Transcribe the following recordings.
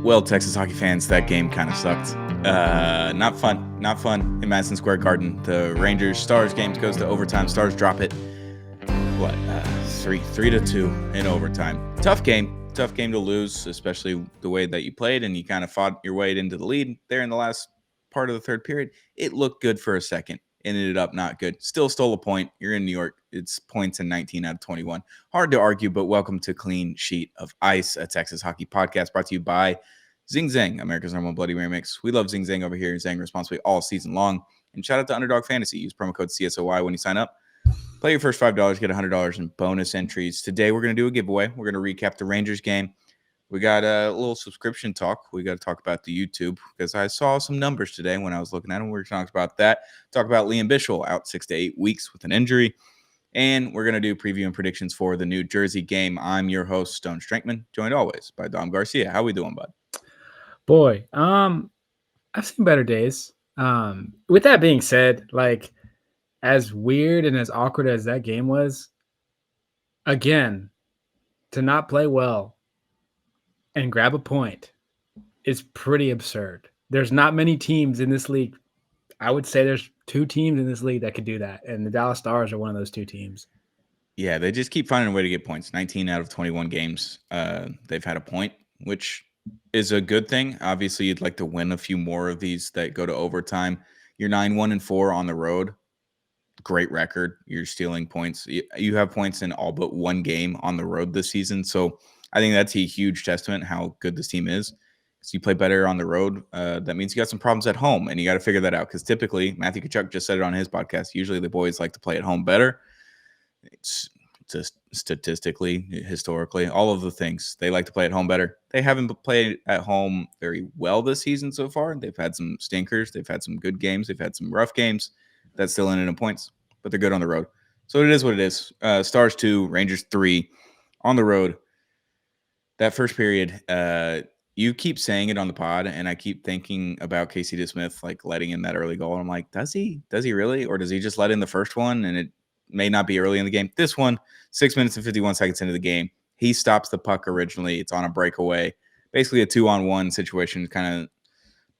Well, Texas hockey fans, that game kind of sucked. Not fun in Madison Square Garden. The Rangers-Stars game goes to overtime. Stars drop it. What? 3-2 in overtime. Tough game to lose, especially the way that you played and you kind of fought your way into the lead there in the last part of the third period. It looked good for a second. Ended up not good. Still stole a point. You're in New York. It's points in 19 out of 21. Hard to argue, but welcome to Clean Sheet of Ice, a Texas hockey podcast brought to you by Zing Zang, America's number one bloody remix. We love Zing Zang over here, Zang responsibly all season long. And shout out to Underdog Fantasy. Use promo code CSOY when you sign up. Play your first $5, get $100 in bonus entries. Today, we're going to do a giveaway. We're going to recap the Rangers game. We got a little subscription talk. We got to talk about the YouTube because I saw some numbers today when I was looking at them. We're going to talk about that. Talk about Liam Bichsel out 6 to 8 weeks with an injury. And we're going to do preview and predictions for the New Jersey game. I'm your host, Stone Strankman, joined always by Dom Garcia. How we doing, bud? Boy, I've seen better days. With that being said, like as weird and as awkward as that game was, again, to not play well and grab a point is pretty absurd. There's not many teams in this league. I would say there's 2 teams in this league that could do that, and the Dallas Stars are one of those 2 teams. Yeah, they just keep finding a way to get points. 19 out of 21 games, they've had a point, which is a good thing. Obviously, you'd like to win a few more of these that go to overtime. You're 9-1-4 on the road. Great record. You're stealing points. You have points in all but one game on the road this season. So I think that's a huge testament how good this team is. So you play better on the road. That means you got some problems at home, and you got to figure that out. Because typically, Matthew Tkachuk just said it on his podcast, usually the boys like to play at home better. It's just statistically, historically, all of the things. They like to play at home better. They haven't played at home very well this season so far. They've had some stinkers. They've had some good games. They've had some rough games. That's still ended in points, but they're good on the road. So it is what it is. Stars 2, Rangers 3 on the road. That first period, you keep saying it on the pod, and I keep thinking about Casey DeSmith, like letting in that early goal. I'm like, does he really? Or does he just let in the first one and it may not be early in the game? This one, 6 minutes and 51 seconds into the game, he stops the puck originally. It's on a breakaway. Basically a 2-on-1 situation, kind of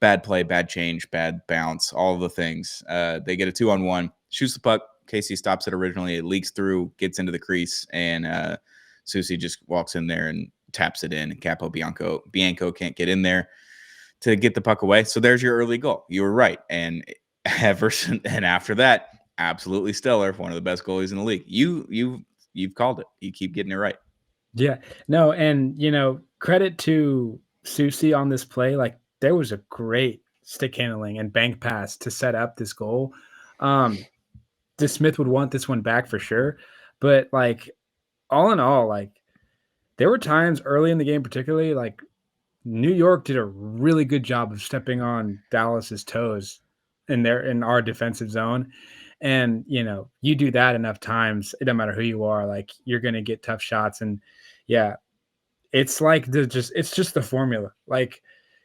bad play, bad change, bad bounce, all of the things. They get a 2-on-1, shoots the puck. Casey stops it originally. It leaks through, gets into the crease, and Susie just walks in there and taps it in. And Capo Bianco can't get in there to get the puck away. So there's your early goal. You were right. And after that, absolutely stellar. One of the best goalies in the league. You've called it. You keep getting it right. Yeah. No, and credit to Susie on this play. Like there was a great stick handling and bank pass to set up this goal. DeSmith would want this one back for sure. But like all in all, like there were times early in the game, particularly like New York did a really good job of stepping on Dallas's toes in our defensive zone. And, you do that enough times, it doesn't matter who you are, like you're going to get tough shots. And yeah, it's like it's just the formula. Like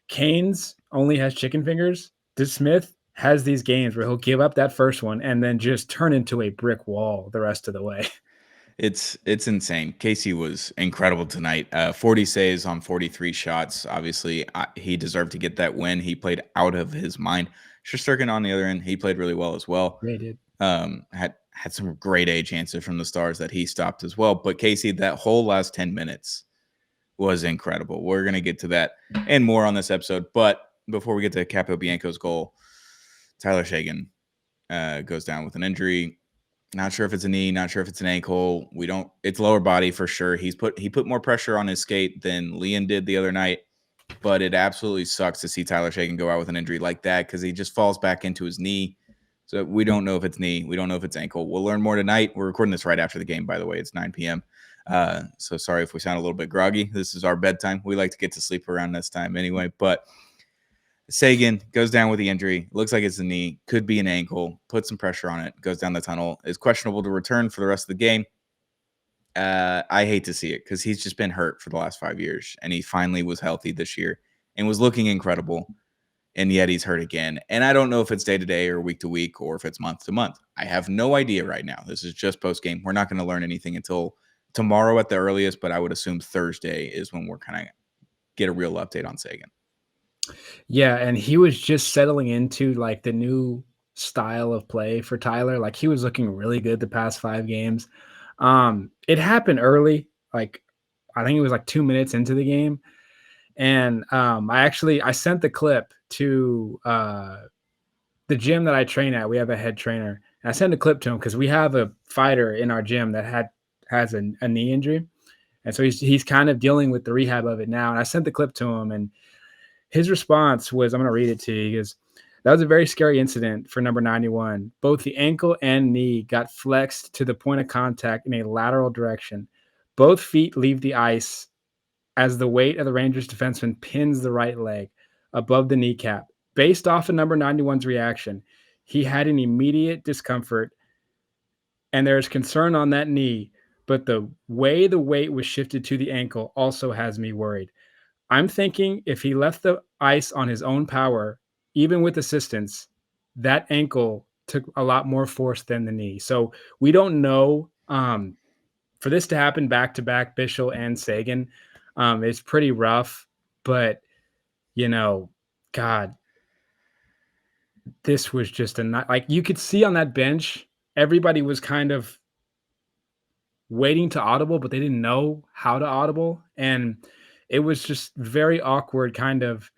Canes only has chicken fingers. DeSmith has these games where he'll give up that first one and then just turn into a brick wall the rest of the way. It's insane. Casey was incredible tonight. 40 saves on 43 shots. Obviously, he deserved to get that win. He played out of his mind. Shesterkin on the other end, he played really well as well. Yeah, he did. Had some great A chances from the Stars that he stopped as well. But Casey, that whole last 10 minutes was incredible. We're going to get to that and more on this episode. But before we get to Capo Bianco's goal, Tyler Seguin goes down with an injury. Not sure if it's a knee, not sure if it's an ankle. It's lower body for sure. He put more pressure on his skate than Liam did the other night, but it absolutely sucks to see Tyler Seguin go out with an injury like that because he just falls back into his knee. So we don't know if it's knee. We don't know if it's ankle. We'll learn more tonight. We're recording this right after the game, by the way. It's 9 p.m. So sorry if we sound a little bit groggy. This is our bedtime. We like to get to sleep around this time anyway, but Seguin goes down with the injury. Looks like it's a knee. Could be an ankle. Put some pressure on it. Goes down the tunnel. Is questionable to return for the rest of the game. I hate to see it because he's just been hurt for the last 5 years. And he finally was healthy this year and was looking incredible. And yet he's hurt again. And I don't know if it's day to day or week to week or if it's month to month. I have no idea right now. This is just post game. We're not going to learn anything until tomorrow at the earliest, but I would assume Thursday is when we're kind of get a real update on Seguin. Yeah, and he was just settling into, like, the new style of play for Tyler, like, he was looking really good the past 5 games. It happened early, like, I think it was, like, 2 minutes into the game, and, I sent the clip to, the gym that I train at. We have a head trainer, and I sent a clip to him because we have a fighter in our gym that has a knee injury, and so he's kind of dealing with the rehab of it now, and I sent the clip to him, and his response was, I'm going to read it to you. He goes, "That was a very scary incident for number 91. Both the ankle and knee got flexed to the point of contact in a lateral direction. Both feet leave the ice as the weight of the Rangers defenseman pins the right leg above the kneecap. Based off of number 91's reaction, he had an immediate discomfort, and there's concern on that knee, but the way the weight was shifted to the ankle also has me worried. I'm thinking if he left the ice on his own power, even with assistance, that ankle took a lot more force than the knee." So we don't know. For this to happen back to back, Bischel and Seguin, it's pretty rough. But you know, God, this was just like you could see on that bench, everybody was kind of waiting to audible, but they didn't know how to audible, and it was just very awkward. Kind of,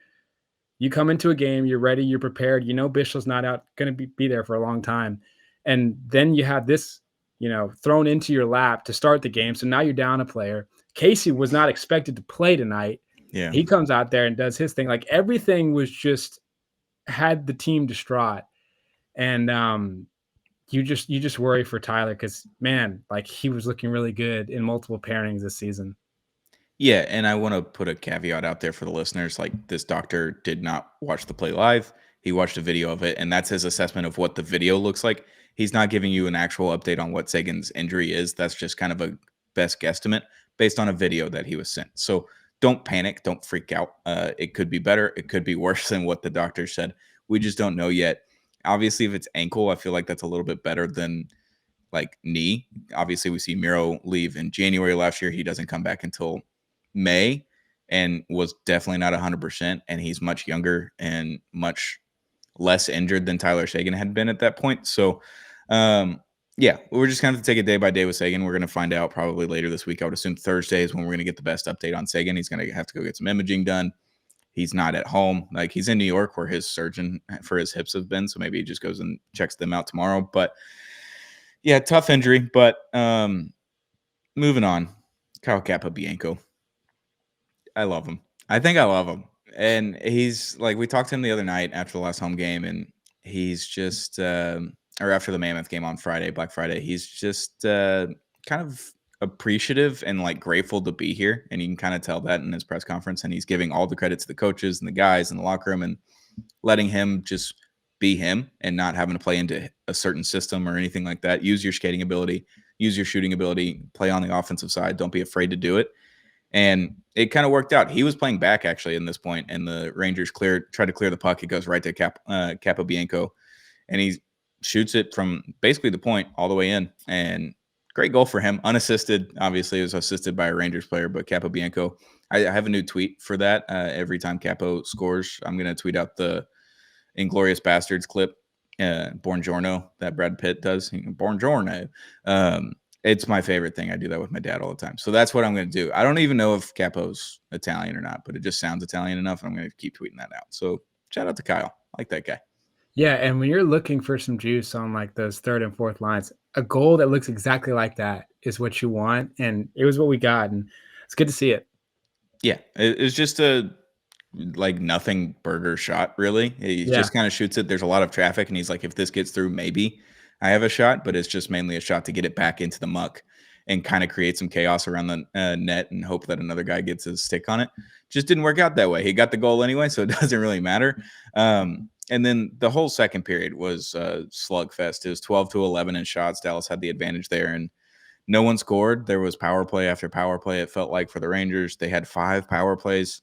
you come into a game, you're ready, you're prepared. You know Bischel's not out going to be there for a long time, and then you have this, thrown into your lap to start the game. So now you're down a player. Casey was not expected to play tonight. Yeah. He comes out there and does his thing. Like everything was just had the team distraught, and you just worry for Tyler because man, like he was looking really good in multiple pairings this season. Yeah, and I want to put a caveat out there for the listeners. Like, this doctor did not watch the play live. He watched a video of it, and that's his assessment of what the video looks like. He's not giving you an actual update on what Sagan's injury is. That's just kind of a best guesstimate based on a video that he was sent. So don't panic. Don't freak out. It could be better. It could be worse than what the doctor said. We just don't know yet. Obviously, if it's ankle, I feel like that's a little bit better than like knee. Obviously, we see Miro leave in January last year. He doesn't come back until May and was definitely not 100%. And he's much younger and much less injured than Tyler Seguin had been at that point. So, yeah, we're just going to take it day by day with Seguin. We're going to find out probably later this week. I would assume Thursday is when we're going to get the best update on Seguin. He's going to have to go get some imaging done. He's not at home. Like, he's in New York where his surgeon for his hips have been. So maybe he just goes and checks them out tomorrow. But yeah, tough injury. But moving on, Kyle Capobianco. I love him. I think I love him. And he's like, we talked to him the other night after the last home game, and he's just, or after the Mammoth game on Friday, Black Friday, he's just kind of appreciative and like grateful to be here. And you can kind of tell that in his press conference. And he's giving all the credit to the coaches and the guys in the locker room and letting him just be him and not having to play into a certain system or anything like that. Use your skating ability, use your shooting ability, play on the offensive side. Don't be afraid to do it. And it kind of worked out. He was playing back actually in this point, and the Rangers tried to clear the puck. It goes right to Capobianco, and he shoots it from basically the point all the way in. And great goal for him, unassisted. Obviously, it was assisted by a Rangers player, but Capobianco. I have a new tweet for that. Every time Capo scores, I'm going to tweet out the Inglorious Bastards clip, Buongiorno, that Brad Pitt does. Buongiorno. It's my favorite thing. I do that with my dad all the time. So that's what I'm going to do. I don't even know if Capo's Italian or not, but it just sounds Italian enough. And I'm going to keep tweeting that out. So shout out to Kyle. I like that guy. Yeah, and when you're looking for some juice on like those third and fourth lines, a goal that looks exactly like that is what you want, and it was what we got, and it's good to see it. Yeah, it's just a like nothing burger shot, really. He just kind of shoots it. There's a lot of traffic, and he's like, if this gets through, maybe I have a shot, but it's just mainly a shot to get it back into the muck and kind of create some chaos around the net and hope that another guy gets his stick on it. Just didn't work out that way. He got the goal anyway, so it doesn't really matter. And then the whole second period was slugfest. It was 12-11 in shots. Dallas had the advantage there, and no one scored. There was power play after power play, it felt like, for the Rangers. They had 5 power plays.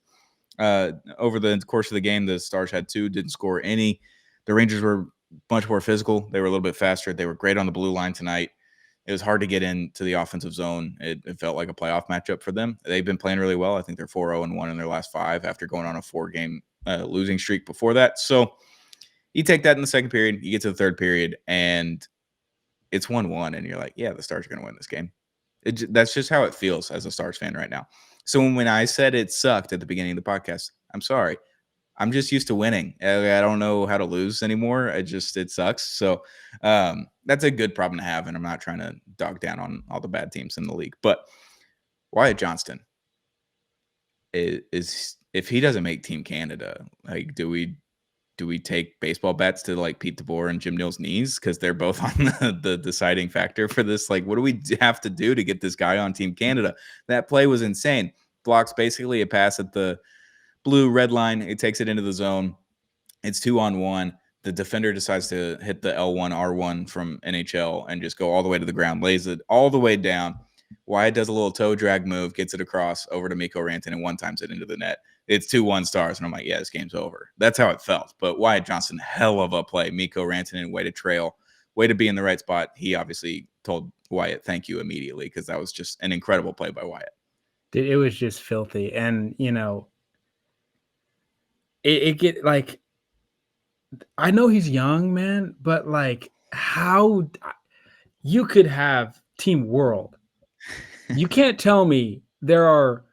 Over the course of the game, the Stars had 2, didn't score any. The Rangers were much more physical. They were a little bit faster. They were great on the blue line tonight. It was hard to get into the offensive zone. It felt like a playoff matchup for them. They've been playing really well. I think they're 4-0-1 in their last 5 after going on a 4-game losing streak before that. So you take that in the second period, you get to the third period, and it's 1-1, and you're like, yeah, the Stars are going to win this game. That's just how it feels as a Stars fan right now. So when I said it sucked at the beginning of the podcast, I'm sorry. I'm just used to winning. I don't know how to lose anymore. It sucks. So that's a good problem to have, and I'm not trying to dog down on all the bad teams in the league. But Wyatt Johnston is if he doesn't make Team Canada, like do we take baseball bats to like Pete DeBoer and Jim Neal's knees because they're both on the deciding factor for this? Like, what do we have to do to get this guy on Team Canada? That play was insane. Blocks basically a pass at the blue red line. It takes it into the zone. It's 2-on-1. The defender decides to hit the L1 R1 from NHL and just go all the way to the ground, lays it all the way down. Wyatt does a little toe drag move, gets it across over to Mikko Rantanen, and one times it into the net. It's 2-1 Stars, and I'm like, yeah, this game's over. That's how it felt. But Wyatt Johnston, hell of a play. Mikko Rantanen, way to trail, way to be in the right spot. He obviously told Wyatt thank you immediately because that was just an incredible play by Wyatt. Dude, it was just filthy. And, it get like, I know he's young, man, but like how you could have Team World. You can't tell me there are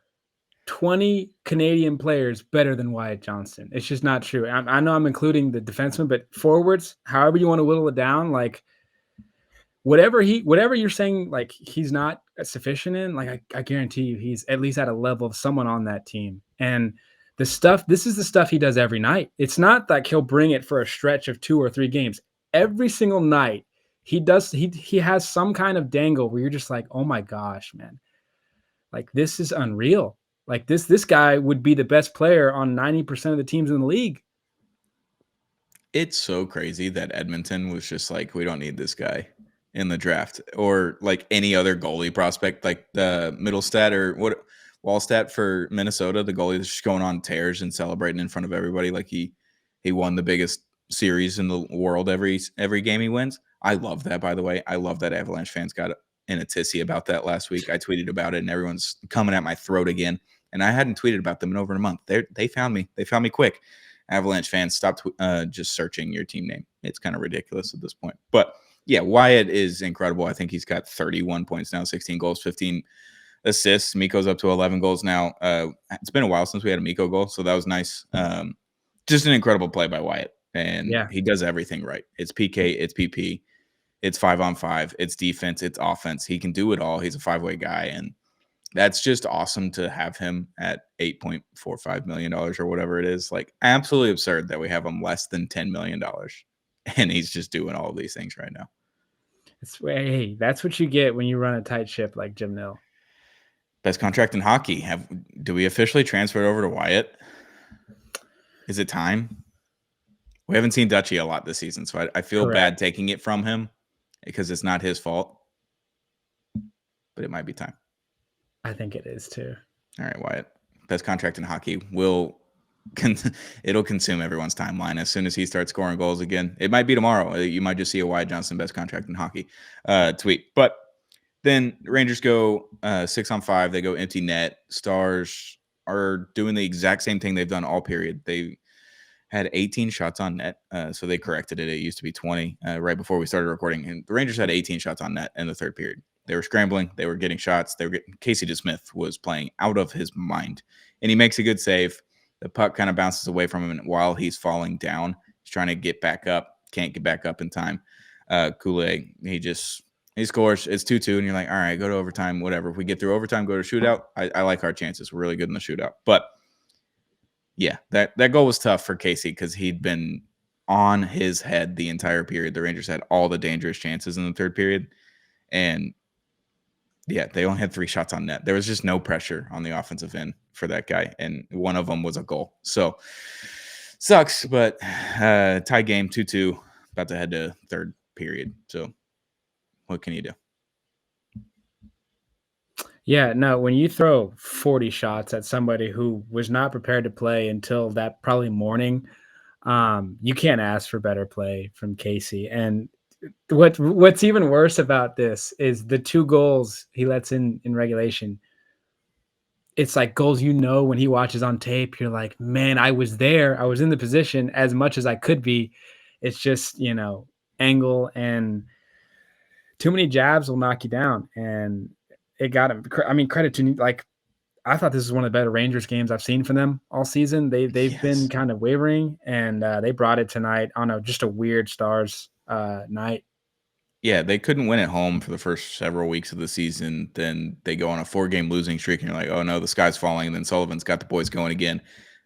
20 Canadian players better than Wyatt Johnston. It's just not true. I know I'm including the defenseman, but forwards, however you want to whittle it down, like whatever you're saying, like he's not sufficient in, like I guarantee you he's at least at a level of someone on that team. And this is the stuff he does every night. It's not like he'll bring it for a stretch of 2 or 3 games. Every single night he has some kind of dangle where you're just like, oh my gosh, man. Like this is unreal. Like this guy would be the best player on 90% of the teams in the league. It's so crazy that Edmonton was just like, we don't need this guy in the draft, or like any other goalie prospect, like the Middlestat or what Wallstat for Minnesota, the goalie that's just going on tears and celebrating in front of everybody like he won the biggest series in the world every game he wins. I love that, by the way. I love that Avalanche fans got in a tizzy about that last week. I tweeted about it, and everyone's coming at my throat again. And I hadn't tweeted about them in over a month. They found me. They found me quick. Avalanche fans, stop just searching your team name. It's kind of ridiculous at this point. But yeah, Wyatt is incredible. I think he's got 31 points now, 16 goals, 15 assists. Mikko's up to 11 goals now. It's been a while since we had a Mikko goal, so that was nice. Just an incredible play by Wyatt. And he does everything right. It's PK, it's PP, it's 5-on-5, it's defense, it's offense. He can do it all. He's a 5-way guy, and that's just awesome to have him at $8.45 million or whatever it is. Like, absolutely absurd that we have him less than $10 million, and he's just doing all of these things right now. Hey, that's what you get when you run a tight ship like Jim Neal. Best contract in hockey. Do we officially transfer it over to Wyatt? Is it time? We haven't seen Dutchy a lot this season, so I feel bad taking it from him because it's not his fault. But it might be time. I think it is too. All right, Wyatt. Best contract in hockey. It'll consume everyone's timeline as soon as he starts scoring goals again. It might be tomorrow. You might just see a Wyatt Johnston best contract in hockey tweet. But then Rangers go 6-on-5. They go empty net. Stars are doing the exact same thing they've done all period. They had 18 shots on net, so they corrected it. It used to be 20 right before we started recording. And the Rangers had 18 shots on net in the third period. They were scrambling. They were getting shots. Casey DeSmith was playing out of his mind, and he makes a good save. The puck kind of bounces away from him, and while he's falling down, he's trying to get back up. Can't get back up in time. Kool-Aid, he scores. It's 2-2, and you're like, all right, go to overtime, whatever. If we get through overtime, go to shootout. I like our chances. We're really good in the shootout. But, yeah, that goal was tough for Casey because he'd been on his head the entire period. The Rangers had all the dangerous chances in the third period, and yeah, they only had 3 shots on net. There was just no pressure on the offensive end for that guy, and one of them was a goal. So, sucks, but tie game 2-2, about to head to third period. So, what can you do? Yeah, no, when you throw 40 shots at somebody who was not prepared to play until that probably morning, you can't ask for better play from Casey. And What's even worse about this is the 2 goals he lets in regulation. It's like goals, when he watches on tape, you're like, "Man, I was there. I was in the position as much as I could be." It's just, angle and too many jabs will knock you down, and it got him. I mean, credit to, like, I thought this was one of the better Rangers games I've seen from them all season. They've been Yes. kind of wavering, and they brought it tonight on just a weird Stars night. Yeah, they couldn't win at home for the first several weeks of the season. Then they go on a 4-game losing streak, and you're like, "Oh no, the sky's falling." And then Sullivan's got the boys going again.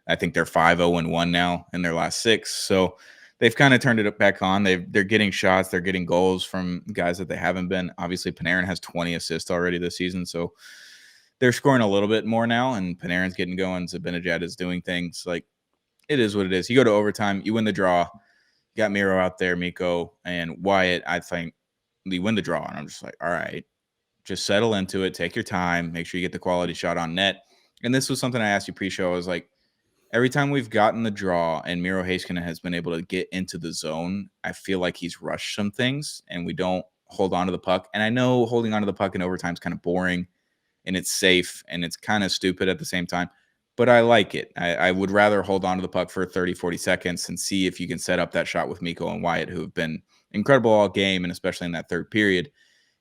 I think they're 5-0-1 now in their last 6. So they've kind of turned it back on. They're getting shots, they're getting goals from guys that they haven't been. Obviously, Panarin has 20 assists already this season, so they're scoring a little bit more now. And Panarin's getting going. Zibanejad is doing things. Like, it is what it is. You go to overtime, you win the draw. You got Miro out there, Miko and Wyatt. I think we win the draw. And I'm just like, all right, just settle into it. Take your time. Make sure you get the quality shot on net. And this was something I asked you pre-show. I was like, every time we've gotten the draw and Miro Heiskanen has been able to get into the zone, I feel like he's rushed some things and we don't hold on to the puck. And I know holding on to the puck in overtime is kind of boring and it's safe and it's kind of stupid at the same time. But I like it. I would rather hold on to the puck for 30, 40 seconds and see if you can set up that shot with Miko and Wyatt, who have been incredible all game, and especially in that third period.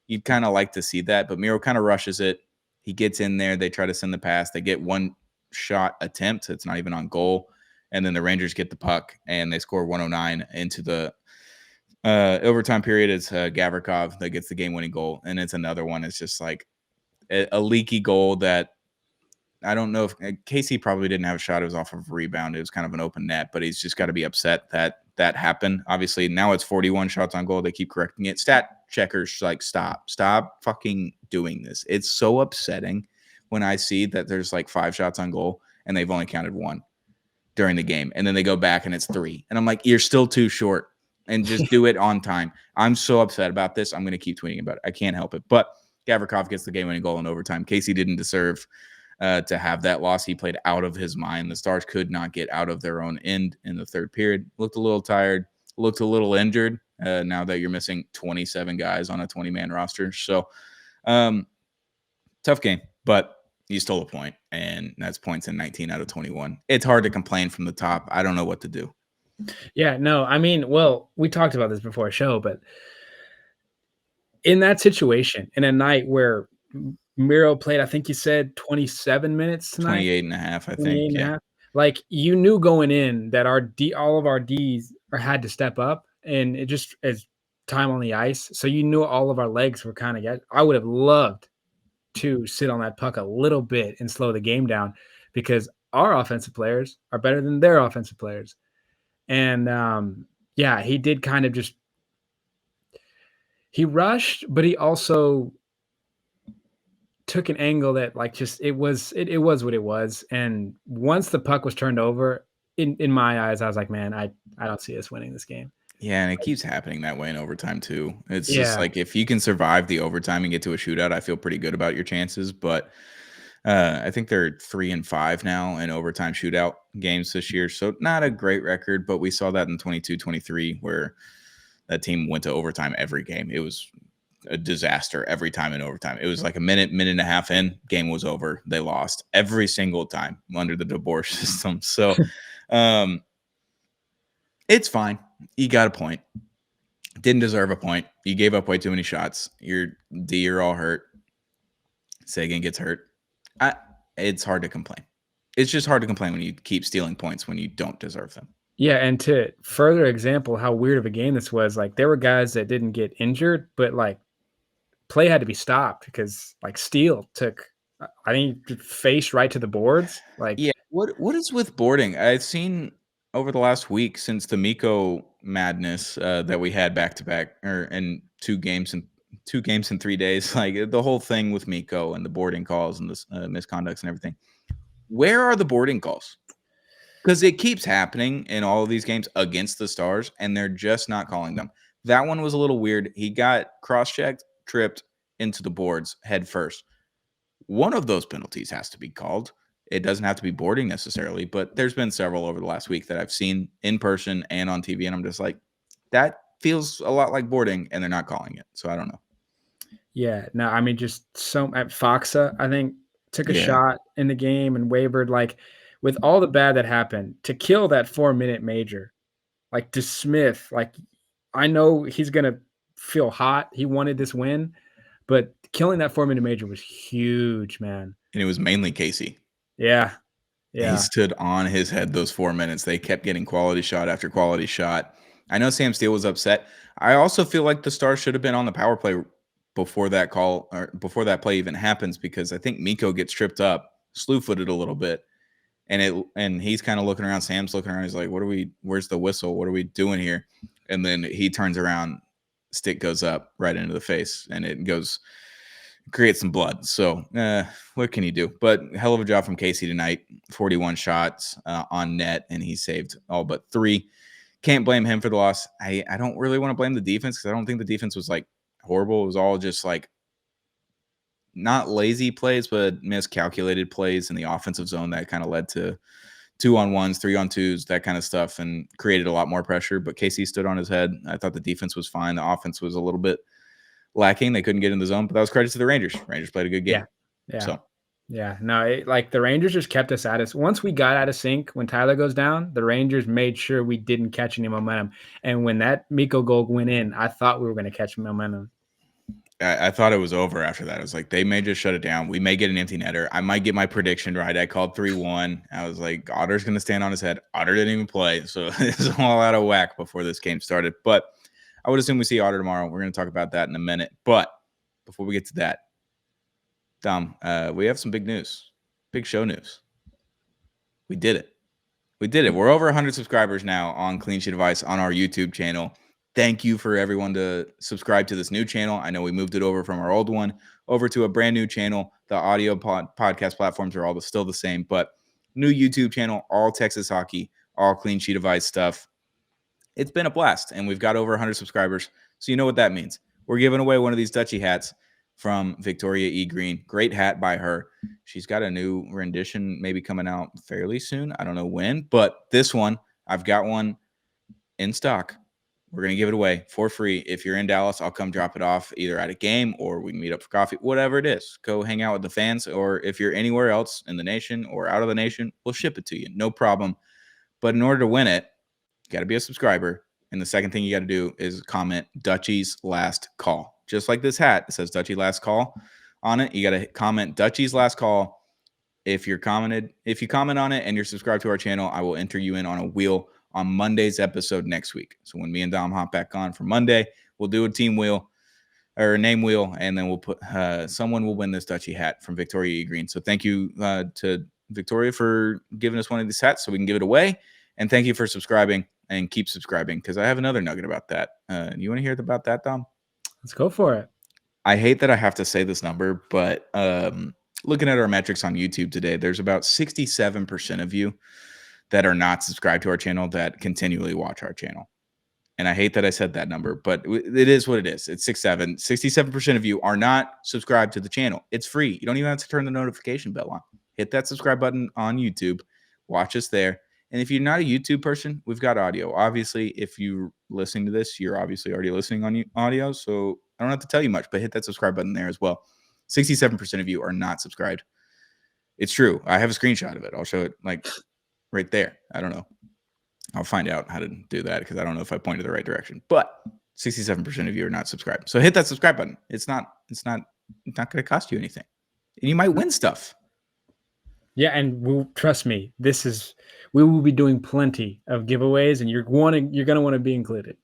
You'd kind of like to see that, but Miro kind of rushes it. He gets in there. They try to send the pass. They get one shot attempt. It's not even on goal. And then the Rangers get the puck and they score 109 into the overtime period. It's Gavrikov that gets the game-winning goal. And it's another one. It's just like a leaky goal that I don't know if Casey probably didn't have a shot. It was off of a rebound. It was kind of an open net, but he's just got to be upset that that happened. Obviously, now it's 41 shots on goal. They keep correcting it. Stat checkers like, stop fucking doing this. It's so upsetting when I see that there's like 5 shots on goal and they've only counted 1 during the game. And then they go back and it's 3. And I'm like, you're still too short and just do it on time. I'm so upset about this. I'm going to keep tweeting about it. I can't help it. But Gavrikov gets the game-winning goal in overtime. Casey didn't deserve to have that loss. He played out of his mind. The Stars could not get out of their own end in the third period. Looked a little tired, looked a little injured now that you're missing 27 guys on a 20-man roster. So tough game, but you stole a point, and that's points in 19 out of 21. It's hard to complain from the top. I don't know what to do. Yeah, no, I mean, well, we talked about this before a show, but in that situation, in a night where Miro played, I think you said 27 minutes tonight, 28 and a half, I 28 think. and a Yeah. half. Like, you knew going in that all of our Ds had to step up, and it just as time on the ice. So you knew all of our legs were kind of get. I would have loved to sit on that puck a little bit and slow the game down because our offensive players are better than their offensive players. And yeah, he did kind of just he rushed, but he also took an angle that like just it was what it was. And once the puck was turned over, in my eyes, I was like, man, I don't see us winning this game. Yeah, and it keeps happening that way in overtime too. It's just Yeah. like if you can survive the overtime and get to a shootout, I feel pretty good about your chances. But I think they're 3-5 now in overtime shootout games this year. So not a great record, but we saw that in 22-23 where that team went to overtime every game. It was a disaster every time in overtime. It was like a minute and a half in, game was over. They lost every single time under the DeBoer system. So it's fine. You got a point. Didn't deserve a point. You gave up way too many shots. You're all hurt. Seguin gets hurt. It's hard to complain. It's just hard to complain when you keep stealing points when you don't deserve them. Yeah, and to further example how weird of a game this was, like there were guys that didn't get injured, but like play had to be stopped because like Steele took I think face right to the boards. Like Yeah. What is with boarding? I've seen over the last week since the Miko madness that we had back to back or in 2 games in 3 days, like the whole thing with Miko and the boarding calls and the misconducts and everything. Where are the boarding calls? Because it keeps happening in all of these games against the Stars, and they're just not calling them. That one was a little weird. He got cross-checked, tripped into the boards head first. One of those penalties has to be called. It doesn't have to be boarding necessarily, but there's been several over the last week that I've seen in person and on TV, and I'm just like, that feels a lot like boarding, and they're not calling it. So I don't know. Yeah, no, I mean, just so at Foxa, I think took a Yeah. shot in the game and wavered. Like with all the bad that happened, to kill that 4-minute major, like DeSmith, like I know he's gonna feel hot. He wanted this win, but killing that 4-minute major was huge, man. And it was mainly Casey. Yeah, He yeah, stood on his head those 4 minutes. They kept getting quality shot after quality shot. I know Sam Steele was upset. I also feel like the Stars should have been on the power play before that call or before that play even happens, because I think Miko gets tripped up, slew-footed a little bit, and he's kind of looking around. Sam's looking around. He's like, where's the whistle? What are we doing here? And then he turns around, stick goes up right into the face, and it creates some blood. So what can you do? But hell of a job from Casey tonight. 41 shots on net, and he saved all but 3. Can't blame him for the loss. I don't really want to blame the defense, because I don't think the defense was like horrible. It was all just like not lazy plays, but miscalculated plays in the offensive zone that kind of led to 2-on-1s, 3-on-2s, that kind of stuff, and created a lot more pressure. But Casey stood on his head. I thought the defense was fine. The offense was a little bit lacking. They couldn't get in the zone, but that was credit to the Rangers. Rangers played a good game. yeah, So yeah. No, like the Rangers just kept us at us. Once we got out of sync, when Tyler goes down, the Rangers made sure we didn't catch any momentum. And when that Miko goal went in, I thought we were going to catch momentum. I thought it was over after that. I was like, they may just shut it down. We may get an empty netter. I might get my prediction right. I called 3-1. I was like, Otter's going to stand on his head. Otter didn't even play. So it's all out of whack before this game started. But I would assume we see Otter tomorrow. We're going to talk about that in a minute. But before we get to that, Dom, we have some big news, big show news. We did it. We're over 100 subscribers now on Clean Sheet Advice on our YouTube channel. Thank you for everyone to subscribe to this new channel. I know we moved it over from our old one over to a brand new channel. The audio podcast platforms are all still the same, but new YouTube channel, all Texas hockey, all Clean Sheet Advice stuff. It's been a blast, and we've got over 100 subscribers. So you know what that means. We're giving away one of these Dutchie hats from Victoria E. Green. Great hat by her. She's got a new rendition maybe coming out fairly soon. I don't know when, but this one, I've got one in stock. We're going to give it away for free. If you're in Dallas, I'll come drop it off either at a game or we can meet up for coffee, whatever it is. Go hang out with the fans, or if you're anywhere else in the nation or out of the nation, we'll ship it to you. No problem. But in order to win it, you got to be a subscriber. And the second thing you got to do is comment Dutchie's last call. Just like this hat, it says Dutchie last call on it. You got to comment Dutchie's last call. If you comment on it and you're subscribed to our channel, I will enter you in on a wheel on Monday's episode next week. So when me and Dom hop back on for Monday, we'll do a team wheel or a name wheel, and then we'll put someone will win this Dutchie hat from Victoria E. Green. So thank you to Victoria for giving us one of these hats so we can give it away. And thank you for subscribing, and keep subscribing, because I have another nugget about that. You want to hear about that, Dom? Let's go for it. I hate that I have to say this number, but looking at our metrics on YouTube today, there's about 67% of you that are not subscribed to our channel that continually watch our channel. And I hate that I said that number, but it is what it is. It's 67% of you are not subscribed to the channel. It's free. You don't even have to turn the notification bell on. Hit that subscribe button on YouTube. Watch us there. And if you're not a YouTube person, we've got audio. Obviously, if you're listening to this, you're obviously already listening on audio. So I don't have to tell you much, but hit that subscribe button there as well. 67% of you are not subscribed. It's true. I have a screenshot of it. I'll show it like right there. I don't know. I'll find out how to do that, because I don't know if I pointed the right direction. But 67% of you are not subscribed. So hit that subscribe button. It's not going to cost you anything. And you might win stuff. Yeah, and trust me, we will be doing plenty of giveaways, and you're going to want to be included.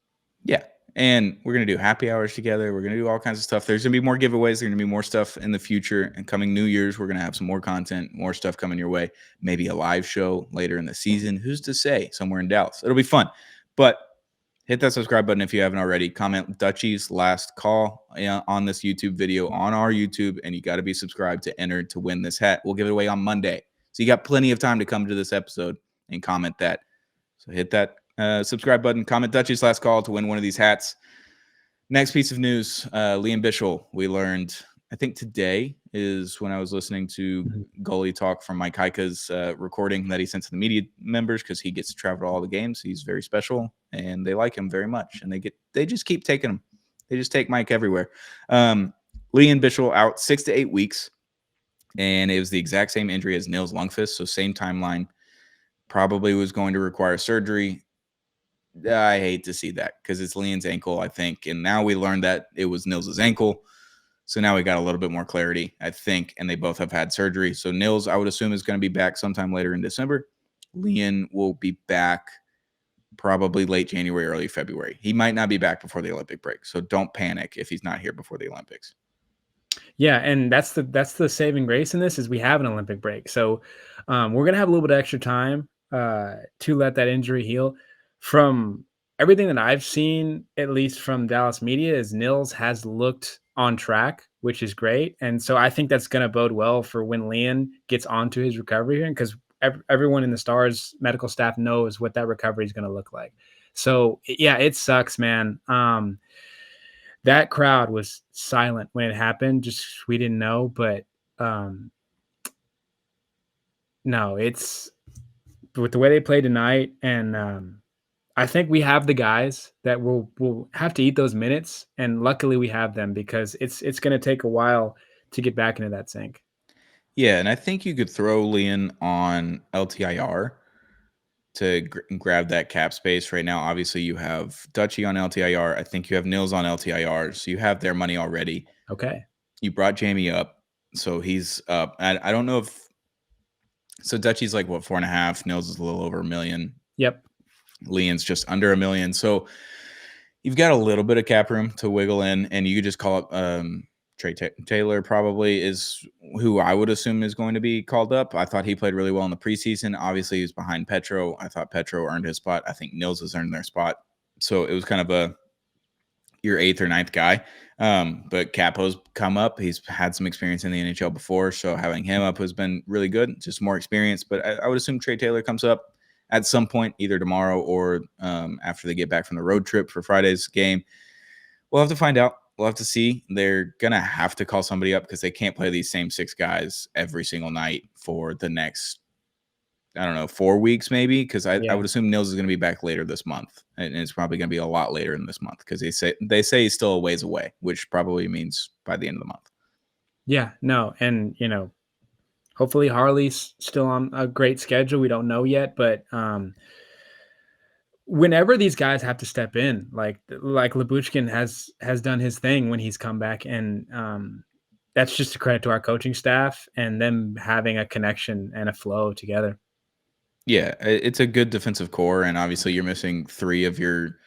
Yeah, and we're going to do happy hours together. We're going to do all kinds of stuff. There's going to be more giveaways. There's going to be more stuff in the future. And coming New Year's, we're going to have some more content, more stuff coming your way. Maybe a live show later in the season. Who's to say? Somewhere in Dallas. It'll be fun. But hit that subscribe button if you haven't already. Comment Dutchie's last call on this YouTube video on our YouTube, and you got to be subscribed to enter to win this hat. We'll give it away on Monday. So you got plenty of time to come to this episode and comment that. So hit that subscribe button, comment Dutchie's last call to win one of these hats. Next piece of news, Liam Bichel, we learned, I think today is when I was listening to Mhm. goalie talk from Mike Heika's recording that he sent to the media members because he gets to travel to all the games. He's very special, and they like him very much, and they just keep taking him. They just take Mike everywhere. Leon Bichel out 6 to 8 weeks, and it was the exact same injury as Nils Lundqvist, so same timeline. Probably was going to require surgery. I hate to see that because it's Leon's ankle, I think. And now we learned that it was Nils's ankle. So now we got a little bit more clarity, I think. And they both have had surgery. So Nils, I would assume, is going to be back sometime later in December. Leon will be back probably late January, early February. He might not be back before the Olympic break. So don't panic if he's not here before the Olympics. Yeah, and that's the saving grace in this is we have an Olympic break. So we're gonna have a little bit of extra time to let that injury heal. From everything that I've seen, at least from Dallas media, is Nils has looked on track, which is great. And so I think that's gonna bode well for when Leon gets onto his recovery here, because everyone in the Stars medical staff knows what that recovery is gonna look like. So yeah, it sucks, man. That crowd was silent when it happened, just we didn't know, but, um, no, it's with the way they played tonight, and, I think we have the guys that will have to eat those minutes, and luckily we have them because it's gonna take a while to get back into that sync. Yeah, and I think you could throw Leon on LTIR to grab that cap space right now. Obviously, you have Dutchy on LTIR. I think you have Nils on LTIR, so you have their money already. Okay. You brought Jamie up, so he's up. I don't know if so. Dutchy's like what 4.5. Nils is a little over 1 million. Yep. Leon's just under 1 million. So you've got a little bit of cap room to wiggle in, and you could just call up Trey Taylor. Probably is who I would assume is going to be called up. I thought he played really well in the preseason. Obviously, he's behind Petro. I thought Petro earned his spot. I think Nils has earned their spot. So it was kind of your 8th or 9th guy. But Capo's come up. He's had some experience in the NHL before, so having him up has been really good. Just more experience. But I would assume Trey Taylor comes up at some point, either tomorrow or after they get back from the road trip for Friday's game. We'll have to find out. We'll have to see. They're going to have to call somebody up because they can't play these same 6 guys every single night for the next, I don't know, 4 weeks maybe, because I Yeah. would assume Nils is going to be back later this month, and it's probably going to be a lot later in this month because they say he's still a ways away, which probably means by the end of the month. Yeah, no, and, hopefully Harley's still on a great schedule, we don't know yet, but, whenever these guys have to step in, like Lyubushkin has done his thing when he's come back, and that's just a credit to our coaching staff and them having a connection and a flow together. Yeah, it's a good defensive core, and obviously you're missing 3 of your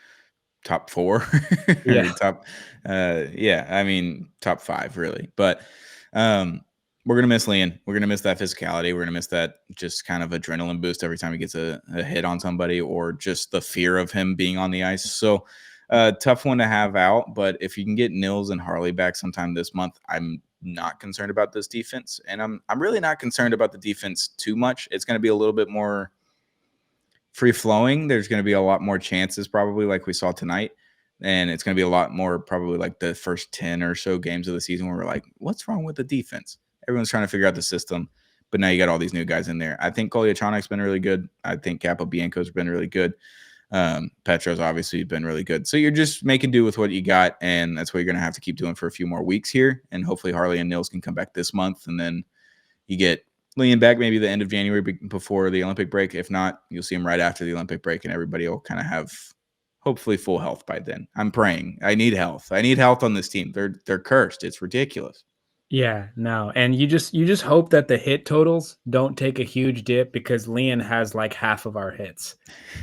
top 4 or Yeah, top yeah, I mean top 5 really. But we're gonna miss Leon. We're gonna miss that physicality. We're gonna miss that just kind of adrenaline boost every time he gets a hit on somebody, or just the fear of him being on the ice. So tough one to have out. But if you can get Nils and Harley back sometime this month, I'm not concerned about this defense. And I'm really not concerned about the defense too much. It's gonna be a little bit more free flowing. There's going to be a lot more chances, probably like we saw tonight. And it's going to be a lot more, probably like the first 10 or so games of the season where we're like, what's wrong with the defense? Everyone's trying to figure out the system. But now you got all these new guys in there. I think Kolyachanik's been really good. I think Capobianco's been really good. Petro's obviously been really good. So you're just making do with what you got. And that's what you're going to have to keep doing for a few more weeks here. And hopefully Harley and Nils can come back this month. And then you get Leon back maybe the end of January before the Olympic break. If not, you'll see him right after the Olympic break, and everybody will kind of have hopefully full health by then. I'm praying. I need health. I need health on this team. They're cursed. It's ridiculous. yeah, no, and you just hope that the hit totals don't take a huge dip because Leon has like half of our hits.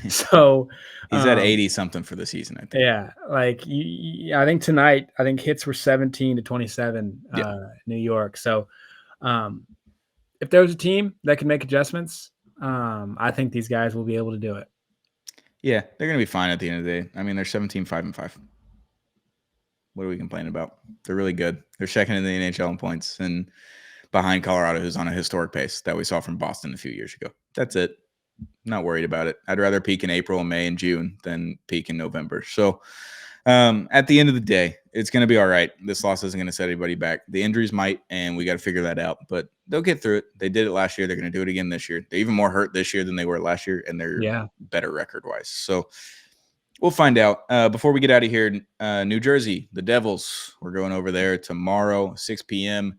So, He's at 80 something for the season, I think. yeah, like I think tonight, I think hits were 17 to 27, Yeah. New York. So, um, if there was a team that can make adjustments, I think these guys will be able to do it. Yeah, they're gonna be fine at the end of the day. I mean, they're 17-5-5. What are we complaining about? They're really good. They're second in the NHL in points and behind Colorado, who's on a historic pace that we saw from Boston a few years ago. That's it. Not worried about it. I'd rather peak in April, May, and June than peak in November. So At the end of the day, it's going to be all right. This loss isn't going to set anybody back. The injuries might, and we got to figure that out. But they'll get through it. They did it last year. They're going to do it again this year. They're even more hurt this year than they were last year, and they're better record-wise. So we'll find out. Before we get out of here, New Jersey, the Devils, we're going over there tomorrow, 6 p.m.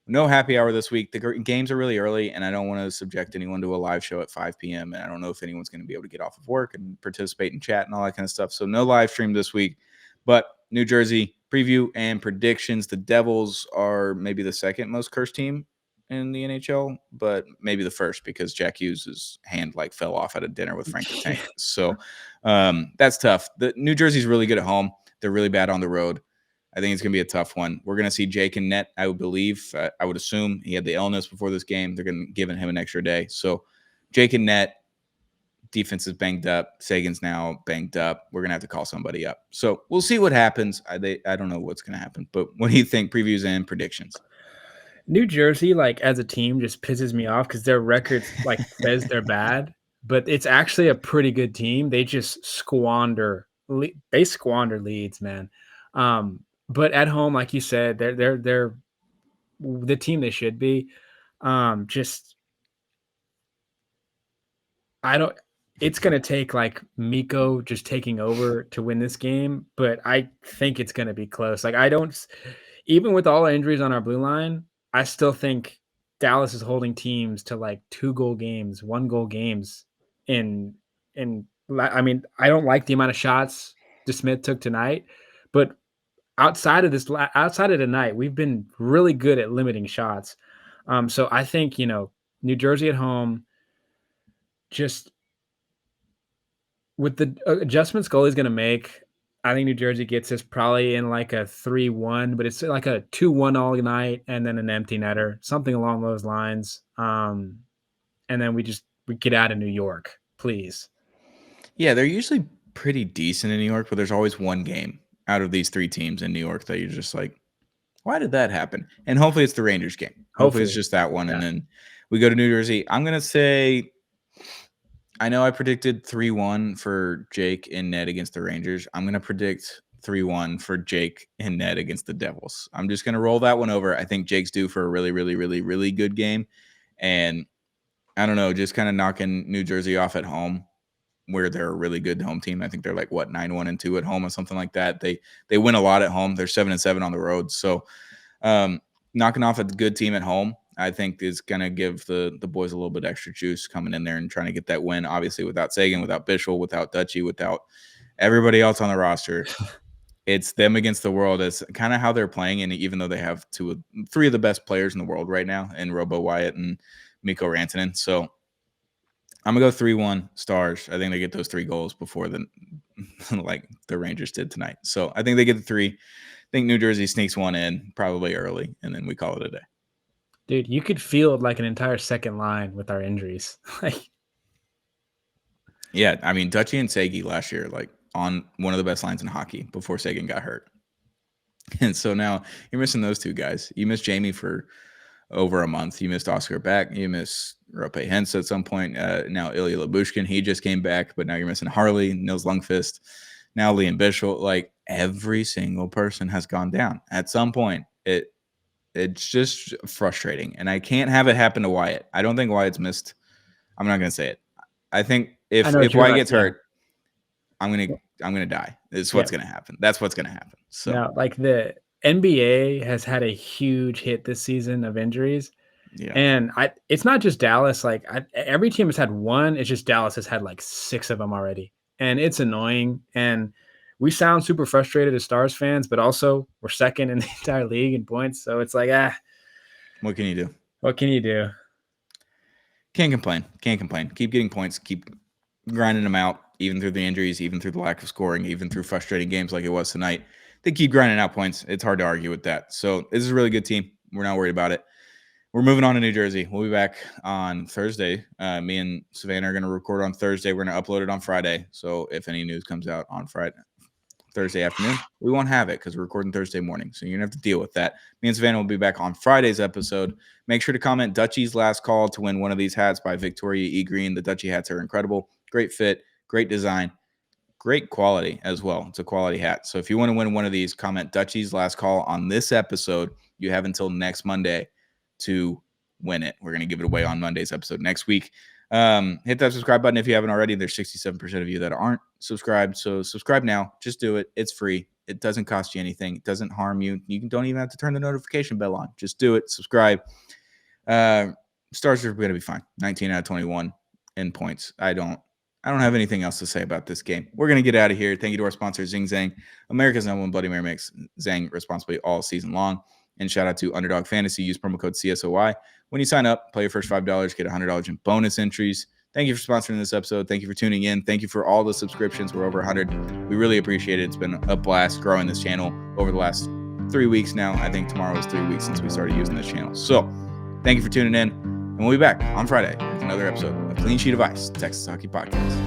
No happy hour this week. The games are really early, and I don't want to subject anyone to a live show at 5 p.m. And I don't know if anyone's going to be able to get off of work and participate in chat and all that kind of stuff. So no live stream this week. But New Jersey preview and predictions. The Devils are maybe the second most cursed team in the NHL, but maybe the first because Jack Hughes' hand fell off at a dinner with Frank the Tank. So that's tough. The New Jersey's really good at home. They're really bad on the road. I think it's going to be a tough one. We're going to see Jake in net, I would believe. I would assume he had the illness before this game. They're going to give him an extra day. So Jake in net, defense is banged up. Seguin's now banged up. We're going to have to call somebody up. So we'll see what happens. I don't know what's going to happen. But what do you think? Previews and predictions. New Jersey, as a team, just pisses me off because their record says they're bad. But it's actually a pretty good team. They just squander leads, man. But at home, like you said, they're the team they should be. It's going to take Mikko just taking over to win this game, but I think it's going to be close. Even with all the injuries on our blue line, I still think Dallas is holding teams to 2-goal games, 1-goal games I mean, I don't like the amount of shots DeSmith took tonight, but outside of tonight, we've been really good at limiting shots. So I think, New Jersey at home, just with the adjustments goalie's going to make, I think New Jersey gets this probably in a 3-1, but it's a 2-1 all night and then an empty netter, something along those lines. And then we get out of New York, please. Yeah, they're usually pretty decent in New York, but there's always one game out of these 3 teams in New York that you're just why did that happen? And hopefully it's the Rangers game. Hopefully it's just that one. Yeah. And then we go to New Jersey. I'm going to say, I know I predicted 3-1 for Jake in net against the Rangers. I'm going to predict 3-1 for Jake in net against the Devils. I'm just going to roll that one over. I think Jake's due for a really, really, really, really good game. And I don't know, just kind of knocking New Jersey off at home, where they're a really good home team. I think they're 9-1-2 at home or something like that. They win a lot at home. They're 7-7 on the road. So knocking off a good team at home, I think is going to give the boys a little bit extra juice coming in there and trying to get that win. Obviously, without Seguin, without Bischel, without Dutchy, without everybody else on the roster, it's them against the world. It's kind of how they're playing. And even though they have 3 of the best players in the world right now, in Robo Wyatt and Mikko Rantanen, so I'm going to go 3-1 Stars. I think they get those 3 goals before the Rangers did tonight. So I think they get the 3. I think New Jersey sneaks one in probably early, and then we call it a day. Dude, you could field an entire second line with our injuries. Yeah, I mean, Dutchy and Segi last year, on one of the best lines in hockey before Seguin got hurt. And so now you're missing those 2 guys. You miss Jamie for over a month. You missed Oscar Beck. You missed Rope Hens at some point. Now Ilya Labushkin, he just came back, but now you're missing Harley, Nils Lundqvist, now Liam Bischel. Every single person has gone down at some point. It's just frustrating, and I can't have it happen to Wyatt. I don't think Wyatt's missed. I'm not going to say it. I think if Wyatt gets hurt, I'm gonna die. It's what's gonna happen. That's what's gonna happen. So now, the NBA has had a huge hit this season of injuries. Yeah. And it's not just Dallas. Every team has had one. It's just Dallas has had 6 of them already. And it's annoying. And we sound super frustrated as Stars fans, but also we're second in the entire league in points. So it's what can you do? What can you do? Can't complain. Keep getting points. Keep grinding them out, even through the injuries, even through the lack of scoring, even through frustrating games like it was tonight. They keep grinding out points. It's hard to argue with that. So this is a really good team. We're not worried about it. We're moving on to New Jersey. We'll be back on Thursday. Me and Savannah are going to record on Thursday. We're going to upload it on Friday. So if any news comes out on Thursday afternoon, we won't have it because we're recording Thursday morning. So you're going to have to deal with that. Me and Savannah will be back on Friday's episode. Make sure to comment Dutchy's last call to win one of these hats by Victoria E. Green. The Dutchy hats are incredible. Great fit, great design, great quality as well. It's a quality hat. So if you want to win one of these, comment Dutchie's last call on this episode. You have until next Monday to win it. We're going to give it away on Monday's episode next week. Hit that subscribe button if you haven't already. There's 67% of you that aren't subscribed. So subscribe now. Just do it. It's free. It doesn't cost you anything. It doesn't harm you. You don't even have to turn the notification bell on. Just do it. Subscribe. Stars are going to be fine. 19 out of 21 in points. I don't have anything else to say about this game. We're going to get out of here. Thank you to our sponsor, Zing Zang. America's #1 Bloody Mary makes Zang responsibly all season long. And shout out to Underdog Fantasy. Use promo code CSOY. When you sign up, play your first $5, get $100 in bonus entries. Thank you for sponsoring this episode. Thank you for tuning in. Thank you for all the subscriptions. We're over 100. We really appreciate it. It's been a blast growing this channel over the last 3 weeks now. I think tomorrow is 3 weeks since we started using this channel. So thank you for tuning in. And we'll be back on Friday with another episode of Clean Sheet of Ice, Texas Hockey Podcast.